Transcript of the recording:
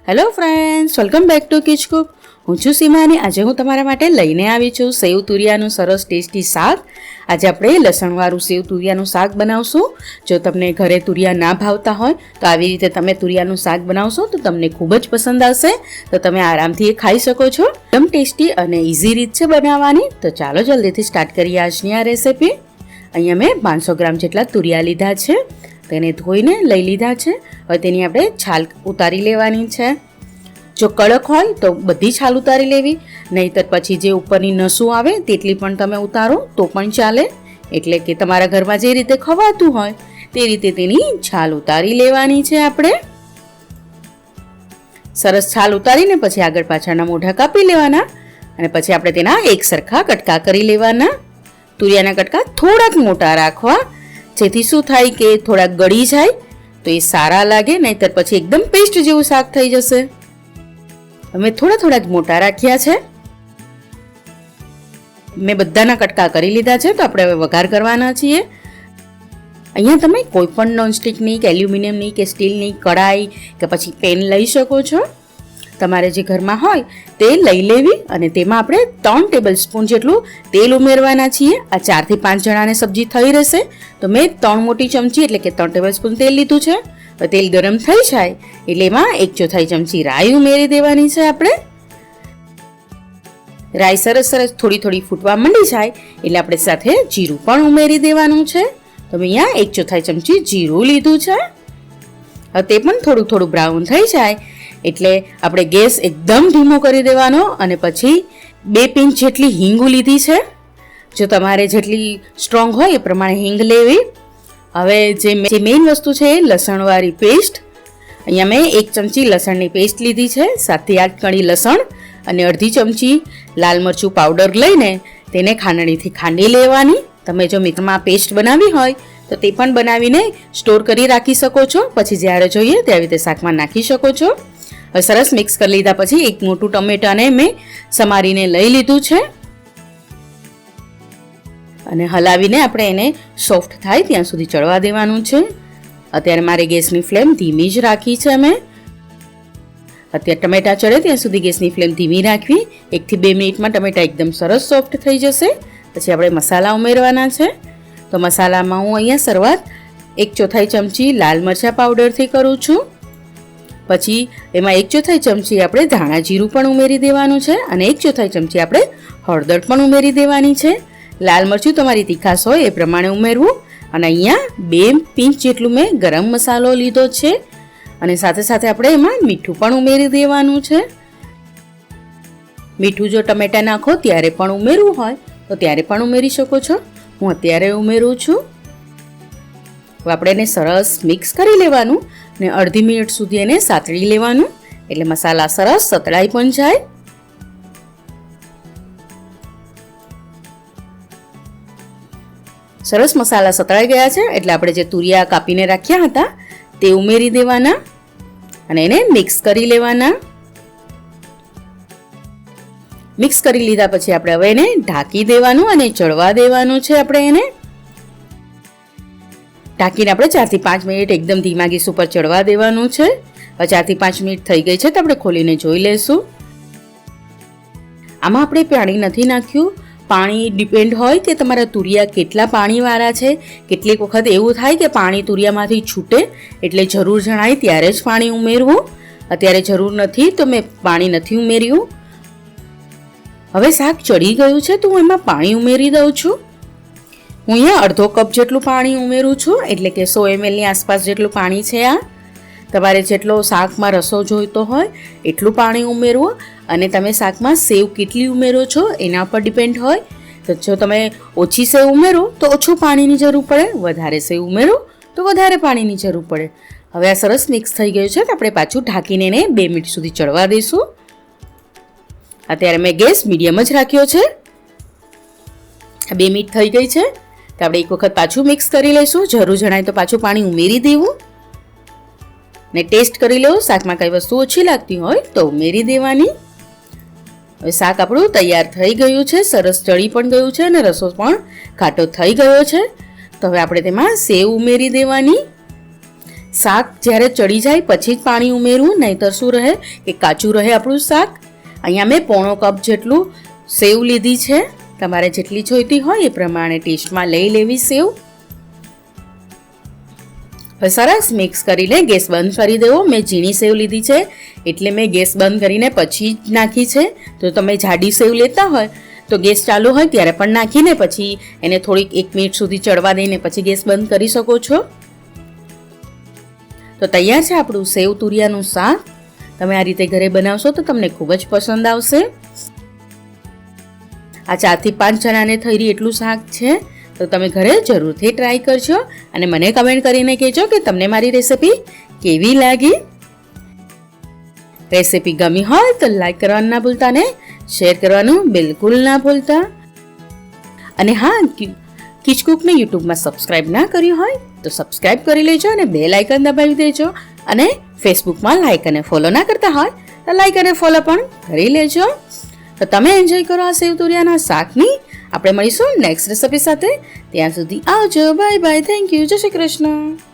Hello friends, welcome back to કિચ કુક. હું છું સીમાની. આજે હું તમારા માટે લઈને આવી છું સેવ તુરિયાનું સરસ ટેસ્ટી શાક. આજે આપણે લસણવાળું સેવ તુરિયાનું શાક બનાવશું. જો તમને ઘરે તુરિયા ના ભાવતા હોય તો આવી રીતે તમે તુરિયાનું શાક બનાવશો તો તમને ખૂબ જ પસંદ આવશે. તો તમે આરામથી એ ખાઈ શકો છો. એકદમ ટેસ્ટી અને ઇઝી રીત છે બનાવવાની. તો ચાલો જલ્દીથી સ્ટાર્ટ કરીએ આજની આ રેસીપી. અહીંયા મેં 500 ગ્રામ જેટલા તુરિયા લીધા છે. તેને ધોઈને લઈ લીધા છે. હવે તેની આપણે છાલ ઉતારી લેવાની છે. જો કડક હોય તો બધી છાલ ઉતારી લેવી, નહીંતર પછી જે ઉપરની નસું આવે તેટલી પણ તમે ઉતારો તો પણ ચાલે. એટલે કે તમારા ઘરમાં જે રીતે ખવાતું હોય તે રીતે તેની છાલ ઉતારી લેવાની છે. આપણે સરસ છાલ ઉતારીને પછી આગળ પાછળના મોઢા કાપી લેવાના અને પછી આપણે તેના એક સરખા કટકા કરી લેવાના. તુરિયાના કટકા થોડાક મોટા રાખવા, જેથી શું થાય કે થોડાક ગળી જાય તો એ સારા લાગે, નહીંતર પછી એકદમ પેસ્ટ જેવું શાક થઈ જશે. અમે થોડા જ મોટા રાખ્યા છે. મેં બધાના કટકા કરી લીધા છે. તો આપણે હવે વઘાર કરવાના છીએ. અહીંયા તમે કોઈ પણ નોનસ્ટિકની કે એલ્યુમિનિયમની કે સ્ટીલની કડાઈ કે પછી પેન લઈ શકો છો. તમારે જે ઘરમાં હોય તે લઈ લેવી અને તેમાં આપણે 3 ટેબલ સ્પૂન જેટલું તેલ ઉમેરવાના છીએ. આ 4 થી 5 જણાને સબ્જી થઈ રહેશે તો મેં 3 મોટી ચમચી એટલે કે 3 ટેબલ સ્પૂન તેલ લીધું છે. તેલ ગરમ થઈ જાય એટલે એમાં 1/4 ચમચી રાઈ ઉમેરી દેવાની છે. આપણે રાઈ સરસ થોડી ફૂટવા માંડી જાય એટલે આપણે સાથે જીરું પણ ઉમેરી દેવાનું છે. તો મેં અહીંયા 1/4 ચમચી જીરું લીધું છે. હવે તે પણ થોડું બ્રાઉન થઈ જાય એટલે આપણે ગેસ એકદમ ધીમો કરી દેવાનો અને પછી 2 પિંચ જેટલી હિંગ લીધી છે. જો તમારે જેટલી સ્ટ્રોંગ હોય એ પ્રમાણે હિંગ લેવી. હવે જે મેઇન વસ્તુ છે એ લસણવાળી પેસ્ટ. અહીંયા મેં 1 ચમચી લસણની પેસ્ટ લીધી છે, 7 થી 8 કળી લસણ અને અડધી ચમચી લાલ મરચું પાવડર લઈને તેને ખાંડણીથી ખાંડી લેવાની. તમે જો મિક્સરમાં પેસ્ટ બનાવી હોય તો તે પણ બનાવીને સ્ટોર કરી રાખી શકો છો. પછી જ્યારે જોઈએ ત્યારે રીતે શાકમાં નાખી શકો છો. હવે સરસ મિક્સ કરી લીધા પછી એક મોટું ટમેટાને મેં સમારીને લઈ લીધું છે અને હલાવીને આપણે એને સોફ્ટ થાય ત્યાં સુધી ચડવા દેવાનું છે. અત્યારે મારે ગેસની ફ્લેમ ધીમી જ રાખી છે. મેં અત્યારે ટમેટા ચડે ત્યાં સુધી ગેસની ફ્લેમ ધીમી રાખવી. 1 થી 2 મિનિટમાં ટમેટા એકદમ સરસ સોફ્ટ થઈ જશે. પછી આપણે મસાલા ઉમેરવાના છે. તો મસાલામાં હું અહીંયા શરૂઆત 1/4 ચમચી લાલ મરચાં પાવડરથી કરું છું. પછી એમાં 1/4 ચમચી આપણે ધાણા જીરું પણ ઉમેરી દેવાનું છે અને 1/4 ચમચી આપણે હળદર પણ ઉમેરી દેવાની છે. લાલ મરચું તમારી તીખાશ હોય એ પ્રમાણે ઉમેરવું. અને અહીંયા 2 પિંચ જેટલું મેં ગરમ મસાલો લીધો છે અને સાથે આપણે એમાં મીઠું પણ ઉમેરી દેવાનું છે. મીઠું જો ટમેટા નાખો ત્યારે પણ ઉમેરવું હોય તો ત્યારે પણ ઉમેરી શકો છો. હું અત્યારે ઉમેરું છું. હવે આપણે એને સરસ મિક્સ કરી લેવાનું અને અડધી મિનિટ સુધી એને સાતળી લેવાનું એટલે મસાલા સરસ સતળાઈ પણ જાય. સરસ મસાલા સતળાઈ ગયા છે એટલે આપણે જે તુરિયા કાપીને રાખ્યા હતા તે ઉમેરી દેવાના અને એને મિક્સ કરી લેવાના. મિક્સ કરી લીધા પછી આપણે હવે એને ઢાંકી દેવાનું અને ચડવા દેવાનું છે. આપણે એને ઢાંકીને આપણે 4 થી 5 મિનિટ એકદમ ધીમા ગેસ ઉપર ચડવા દેવાનું છે. હવે 4 થી 5 મિનિટ થઈ ગઈ છે તો આપણે ખોલીને જોઈ લઈશું. આમાં આપણે પાણી નથી નાખ્યું. પાણી ડિપેન્ડ હોય કે તમારા તુરિયા કેટલા પાણીવાળા છે. કેટલીક વખત એવું થાય કે પાણી તુરિયામાંથી છૂટે એટલે જરૂર જણાય ત્યારે જ પાણી ઉમેરવું. અત્યારે જરૂર નથી તો મેં પાણી નથી ઉમેર્યું. હવે શાક ચડી ગયું છે તો હું એમાં પાણી ઉમેરી દઉં છું. હું અહીંયા અડધો કપ જેટલું પાણી ઉમેરું છું એટલે કે 100 ml ની આસપાસ જેટલું પાણી છે. આ તમારે જેટલો શાકમાં રસો જોઈતો હોય એટલું પાણી ઉમેરવું અને તમે શાકમાં સેવ કેટલી ઉમેરો છો એના પર ડિપેન્ડ હોય. તો જો તમે ઓછી સેવ ઉમેરો તો ઓછું પાણીની જરૂર પડે, વધારે સેવ ઉમેરો તો વધારે પાણીની જરૂર પડે. હવે આ સરસ મિક્સ થઈ ગયું છે તો આપણે પાછું ઢાંકીને એને 2 મિનિટ સુધી ચડવા દઈશું. અત્યારે મેં ગેસ મીડિયમ જ રાખ્યો છે. 2 મિનિટ થઈ ગઈ છે તો આપણે એક વખત પાછું મિક્સ કરી લઈશું. જરૂર જણાય તો પાછું પાણી ઉમેરી દેવું ને ટેસ્ટ કરી લેવું. શાકમાં કઈ વસ્તુ ઓછી લાગતી હોય તો ઉમેરી દેવાની. હવે શાક આપણું તૈયાર થઈ ગયું છે. સરસ ચડી પણ ગયું છે અને રસો પણ ઘાટો થઈ ગયો છે. તો હવે આપણે તેમાં સેવ ઉમેરી દેવાની. શાક જ્યારે ચડી જાય પછી જ પાણી ઉમેરવું, નહીંતર શું રહે કે કાચું રહે આપણું શાક. અહીંયા મેં પોણો કપ જેટલું સેવ લીધી છે. તમારે જેટલી જોઈતી હોય એ પ્રમાણે ટેસ્ટમાં લઈ લેવી સેવ. હવે સરસ મિક્સ કરીને ગેસ બંધ કરી દેવો. મેં ઝીણી સેવ લીધી છે એટલે મેં ગેસ બંધ કરીને પછી જ નાખી છે. તો તમે જાડી સેવ લેતા હોય તો ગેસ ચાલુ હોય ત્યારે પણ નાખીને પછી એને થોડીક 1 મિનિટ સુધી ચડવા દઈને પછી ગેસ બંધ કરી શકો છો. તો તૈયાર છે આપણું સેવ તુરિયાનું શાક. તમે આ રીતે ઘરે બનાવશો તો તમને ખૂબ જ પસંદ આવશે. આ 4 થી 5 જણાને થઈ રહી એટલું શાક છે. તો તમે ઘરે જરૂરથી ટ્રાય કરજો અને મને કમેન્ટ કરીને કહેજો કે તમને મારી રેસિપી કેવી લાગી. રેસિપી ગમી હોય તો લાઈક કરવાનું ના ભૂલતા ને શેર કરવાનું બિલકુલ ના ભૂલતા. અને હા, કિચ કુકને યુટ્યુબમાં સબસ્ક્રાઈબ ના કર્યું હોય તો સબસ્ક્રાઈબ કરી લેજો અને બેલ આઇકન દબાવી દેજો. અને ફેસબુકમાં લાઈક અને ફોલો ના કરતા હોય તો લાઈક અને ફોલો પણ કરી લેજો. તો તમે એન્જોય કરો આ સેવ તુરિયાના શાકની. આપણે મળીશું નેક્સ્ટ રેસિપી સાથે. ત્યાં સુધી આવજો. Bye bye. Thank you. જય શ્રી કૃષ્ણ.